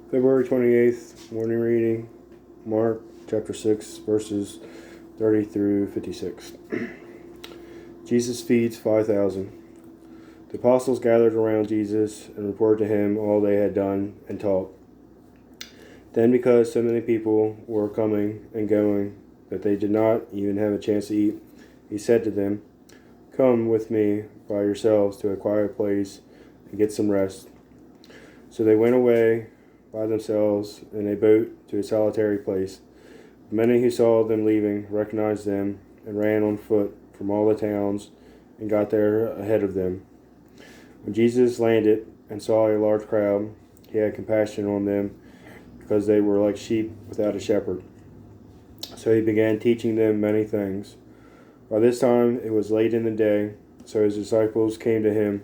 February 28th, morning reading, Mark chapter 6, verses 30 through 56. Jesus feeds 5,000. The apostles gathered around Jesus and reported to him all they had done and taught. Then, because so many people were coming and going that they did not even have a chance to eat, he said to them, "Come with me by yourselves to a quiet place and get some rest." So they went away by themselves in a boat to a solitary place. Many who saw them leaving recognized them and ran on foot from all the towns and got there ahead of them. When Jesus landed and saw a large crowd, he had compassion on them because they were like sheep without a shepherd. So he began teaching them many things. By this time it was late in the day, so his disciples came to him.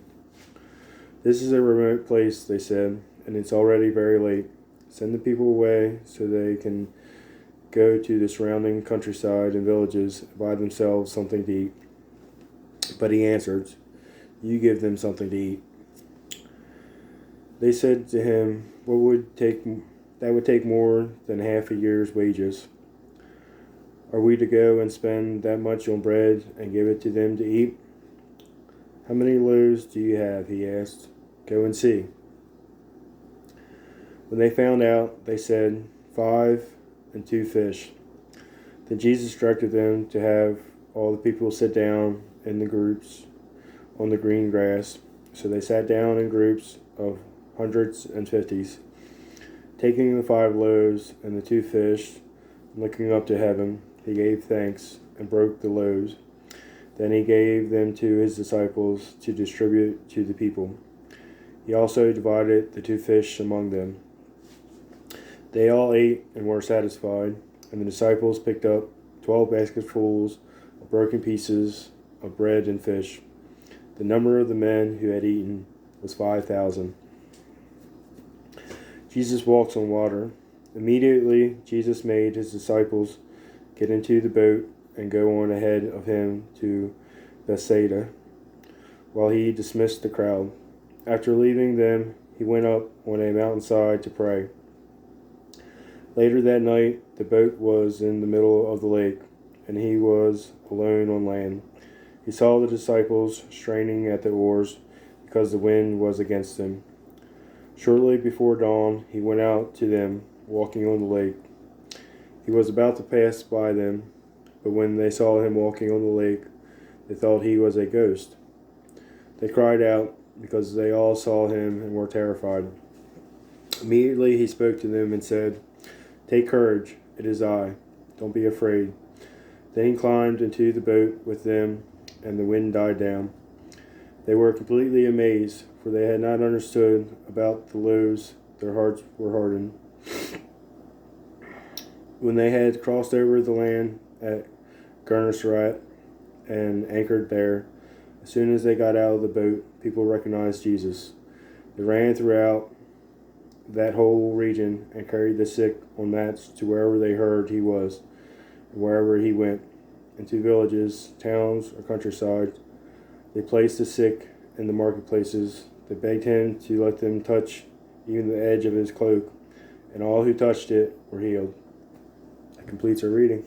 "This is a remote place," they said, "and it's already very late. Send the people away so they can go to the surrounding countryside and villages and buy themselves something to eat." But he answered, "You give them something to eat." They said to him, that would take more than half a year's wages. Are we to go and spend that much on bread and give it to them to eat?" "How many loaves do you have?" he asked. "Go and see." When they found out, they said, 5 and 2 fish. Then Jesus directed them to have all the people sit down in the groups on the green grass. So they sat down in groups of hundreds and fifties. Taking the 5 loaves and the 2 fish, looking up to heaven, he gave thanks and broke the loaves. Then he gave them to his disciples to distribute to the people. He also divided the 2 fish among them. They all ate and were satisfied, and the disciples picked up 12 basketfuls of broken pieces of bread and fish. The number of the men who had eaten was 5,000. Jesus walks on water. Immediately, Jesus made his disciples get into the boat and go on ahead of him to Bethsaida, while he dismissed the crowd. After leaving them, he went up on a mountainside to pray. Later that night, the boat was in the middle of the lake, and he was alone on land. He saw the disciples straining at the oars because the wind was against them. Shortly before dawn, he went out to them, walking on the lake. He was about to pass by them, but when they saw him walking on the lake, they thought he was a ghost. They cried out because they all saw him and were terrified. Immediately he spoke to them and said, "Take courage, it is I. Don't be afraid." Then he climbed into the boat with them, and the wind died down. They were completely amazed, for they had not understood about the loaves. Their hearts were hardened. When they had crossed over the land at Gennesaret and anchored there, as soon as they got out of the boat, people recognized Jesus. They ran throughout that whole region and carried the sick on mats to wherever they heard he was, and wherever he went, into villages, towns, or countryside. They placed the sick in the marketplaces. They begged him to let them touch even the edge of his cloak, and all who touched it were healed. That completes our reading.